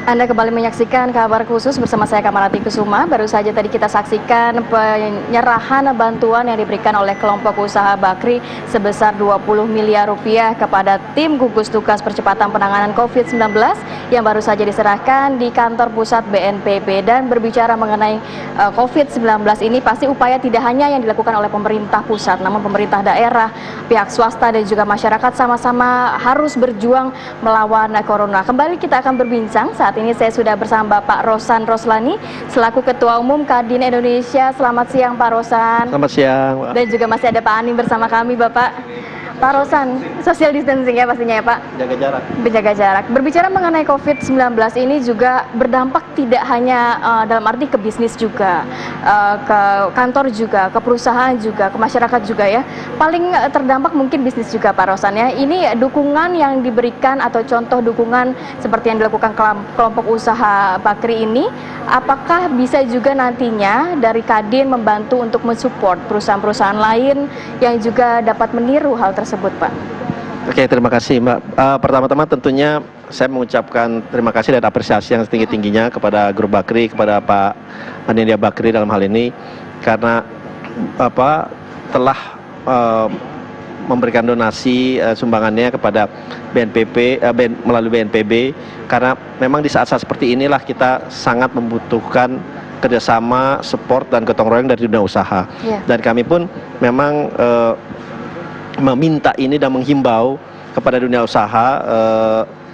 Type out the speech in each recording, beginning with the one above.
Anda kembali menyaksikan kabar khusus bersama saya Kamarati Kusuma. Baru saja tadi kita saksikan penyerahan bantuan yang diberikan oleh kelompok usaha Bakri sebesar 20 miliar rupiah kepada tim gugus tugas percepatan penanganan COVID-19 yang baru saja diserahkan di kantor pusat BNPB. Dan berbicara mengenai COVID-19 ini, pasti upaya tidak hanya yang dilakukan oleh pemerintah pusat, namun pemerintah daerah, pihak swasta dan juga masyarakat sama-sama harus berjuang melawan corona. Kembali kita akan berbincang. Saat ini saya sudah bersama Bapak Rosan Roslani selaku Ketua Umum Kadin Indonesia. Selamat siang Pak Rosan. Selamat siang, Pak. Dan juga masih ada Pak Ani bersama kami, Bapak. Pak Rosan, social distancing ya pastinya ya Pak? Jaga jarak. Menjaga jarak. Berbicara mengenai COVID-19 ini juga berdampak tidak hanya dalam arti ke bisnis juga, ke kantor juga, ke perusahaan juga, ke masyarakat juga ya. Paling terdampak mungkin bisnis juga Pak Rosan ya. Ini dukungan yang diberikan atau contoh dukungan seperti yang dilakukan kelompok usaha Bakri ini, apakah bisa juga nantinya dari Kadin membantu untuk mensupport perusahaan-perusahaan lain yang juga dapat meniru hal tersebut, Pak? Oke, terima kasih, Mbak. Pertama-tama tentunya saya mengucapkan terima kasih dan apresiasi yang setinggi-tingginya kepada Grup Bakri, kepada Pak Anindya Bakri dalam hal ini, karena telah memberikan donasi sumbangannya kepada BNPB melalui BNPB, karena memang di saat-saat seperti inilah kita sangat membutuhkan kerjasama, support dan gotong royong dari dunia usaha. Dan kami pun memang meminta ini dan menghimbau kepada dunia usaha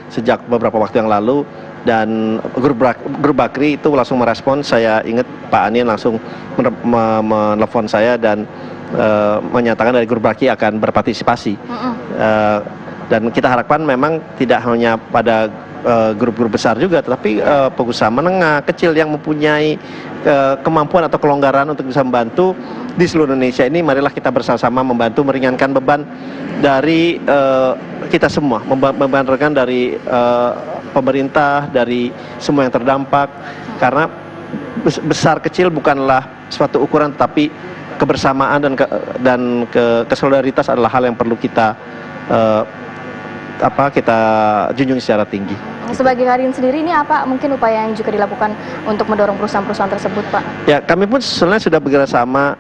sejak beberapa waktu yang lalu, dan Grup Bakri itu langsung merespon. Saya ingat Pak Anin langsung menelpon saya dan menyatakan dari Grup Bakri akan berpartisipasi. Dan kita harapkan memang tidak hanya pada grup-grup besar juga, tetapi pengusaha menengah, kecil yang mempunyai kemampuan atau kelonggaran untuk bisa membantu di seluruh Indonesia ini. Marilah kita bersama-sama membantu meringankan beban dari kita semua, membantu dari pemerintah, dari semua yang terdampak, karena besar kecil bukanlah suatu ukuran, tapi kebersamaan dan kesolidaritas adalah hal yang perlu kita kita junjung secara tinggi. Sebagai Kadin sendiri, ini apa mungkin upaya yang juga dilakukan untuk mendorong perusahaan-perusahaan tersebut, Pak? Ya, kami pun sebenarnya sudah bekerja sama.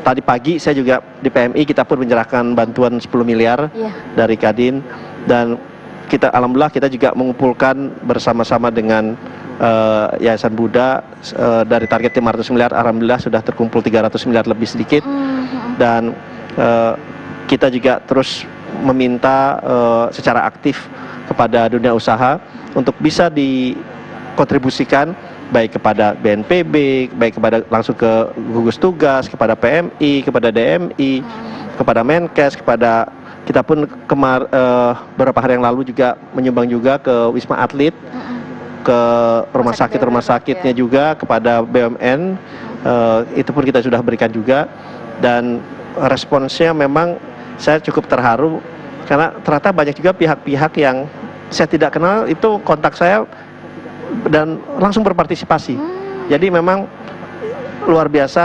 Tadi pagi saya juga di PMI, kita pun menyerahkan bantuan 10 miliar dari Kadin, dan alhamdulillah kita juga mengumpulkan bersama-sama dengan Yayasan Buddha dari target 500 miliar, alhamdulillah sudah terkumpul 300 miliar lebih sedikit. Dan kita juga terus meminta secara aktif kepada dunia usaha untuk bisa dikontribusikan baik kepada BNPB, baik kepada langsung ke gugus tugas, kepada PMI, kepada DMI, kepada Menkes, kepada kita pun beberapa hari yang lalu juga menyumbang juga ke Wisma Atlet, ke rumah sakitnya juga, kepada BUMN, itu pun kita sudah berikan juga. Dan responsnya memang saya cukup terharu, karena ternyata banyak juga pihak-pihak yang saya tidak kenal itu kontak saya dan langsung berpartisipasi. Jadi memang luar biasa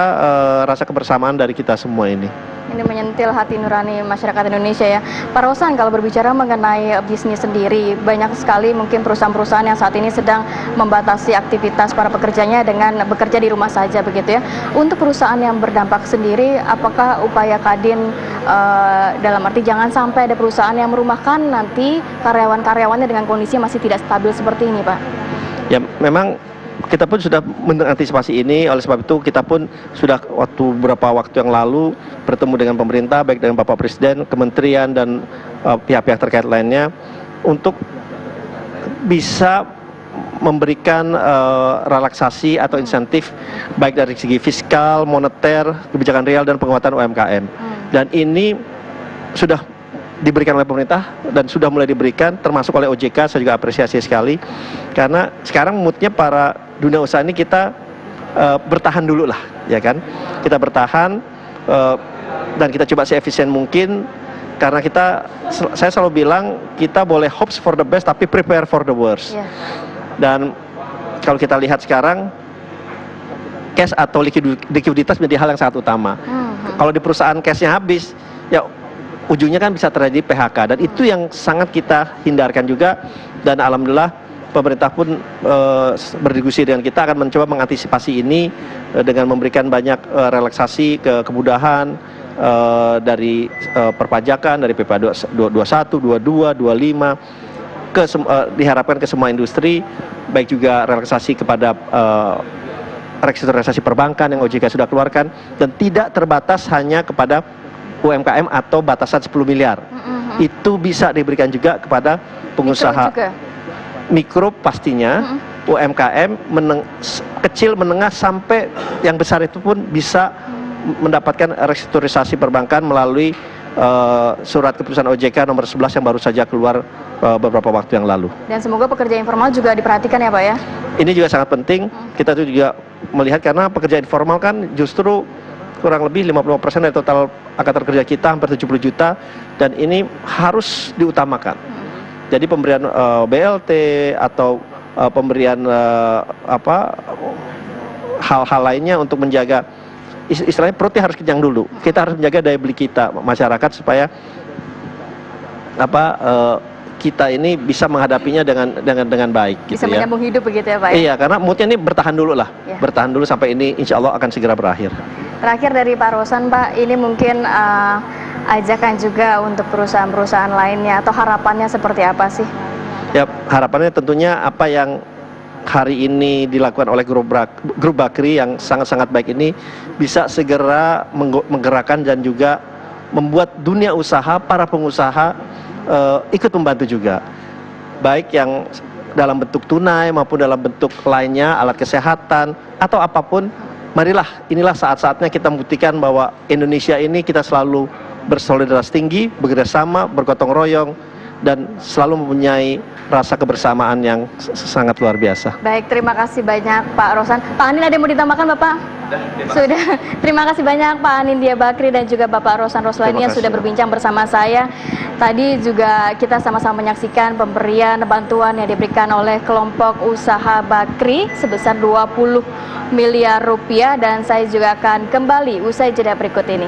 rasa kebersamaan dari kita semua ini. Ini menyentil hati nurani masyarakat Indonesia ya. Pak Rosan, kalau berbicara mengenai bisnis sendiri, banyak sekali mungkin perusahaan-perusahaan yang saat ini sedang membatasi aktivitas para pekerjanya dengan bekerja di rumah saja begitu ya. Untuk perusahaan yang berdampak sendiri, apakah upaya Kadin dalam arti jangan sampai ada perusahaan yang merumahkan nanti karyawan-karyawannya dengan kondisi masih tidak stabil seperti ini, Pak? Ya, memang kita pun sudah mengantisipasi ini. Oleh sebab itu kita pun sudah beberapa waktu yang lalu bertemu dengan pemerintah, baik dengan Bapak Presiden, kementerian dan pihak-pihak terkait lainnya, untuk bisa memberikan relaksasi atau insentif baik dari segi fiskal, moneter, kebijakan real dan penguatan UMKM. Dan ini sudah diberikan oleh pemerintah dan sudah mulai diberikan, termasuk oleh OJK. Saya juga apresiasi sekali, karena sekarang moodnya para dunia usaha ini kita bertahan dulu lah, ya kan? Kita bertahan dan kita coba seefisien mungkin, karena saya selalu bilang kita boleh hopes for the best tapi prepare for the worst. Dan kalau kita lihat sekarang, cash atau likuiditas menjadi hal yang sangat utama. Kalau di perusahaan cashnya habis, ya ujungnya kan bisa terjadi PHK, dan itu yang sangat kita hindarkan juga. Dan alhamdulillah pemerintah pun berdiskusi dengan kita akan mencoba mengantisipasi ini dengan memberikan banyak relaksasi kemudahan dari perpajakan dari PP 21, 22, 25 diharapkan ke semua industri, baik juga relaksasi kepada restrukturisasi perbankan yang OJK sudah keluarkan, dan tidak terbatas hanya kepada UMKM atau batasan 10 miliar. Itu bisa diberikan juga kepada pengusaha mikro pastinya, UMKM kecil, menengah, sampai yang besar itu pun bisa mendapatkan restrukturisasi perbankan melalui surat keputusan OJK nomor 11 yang baru saja keluar beberapa waktu yang lalu. Dan semoga pekerja informal juga diperhatikan ya Pak ya? Ini juga sangat penting, kita tuh juga melihat karena pekerja informal kan justru kurang lebih 55% dari total angkatan kerja kita, hampir 70 juta, dan ini harus diutamakan. Jadi pemberian BLT atau pemberian hal-hal lainnya untuk menjaga, istilahnya perutnya harus kenyang dulu. Kita harus menjaga daya beli kita, masyarakat, supaya kita ini bisa menghadapinya dengan baik. Bisa gitu menyambung hidup begitu ya Pak ya? Iya, karena moodnya ini bertahan dulu lah, bertahan dulu sampai ini insya Allah akan segera berakhir. Terakhir dari Pak Rosan Pak, ini mungkin ajakan juga untuk perusahaan-perusahaan lainnya, atau harapannya seperti apa sih? Ya, harapannya tentunya apa yang hari ini dilakukan oleh Grup Bakri yang sangat-sangat baik ini bisa segera menggerakkan dan juga membuat dunia usaha, para pengusaha ikut membantu juga, baik yang dalam bentuk tunai maupun dalam bentuk lainnya, alat kesehatan atau apapun. Marilah, inilah saat-saatnya kita membuktikan bahwa Indonesia ini kita selalu bersolidaritas tinggi, bekerjasama, bergotong royong, dan selalu mempunyai rasa kebersamaan yang sangat luar biasa. Baik, terima kasih banyak Pak Rosan. Pak Anin, ada yang mau ditambahkan Bapak? Sudah. Terima kasih banyak Pak Anindya Bakri dan juga Bapak Rosan Roslani yang sudah berbincang bersama saya. Tadi juga kita sama-sama menyaksikan pemberian bantuan yang diberikan oleh kelompok usaha Bakri sebesar 20 miliar rupiah, dan saya juga akan kembali usai jeda berikut ini.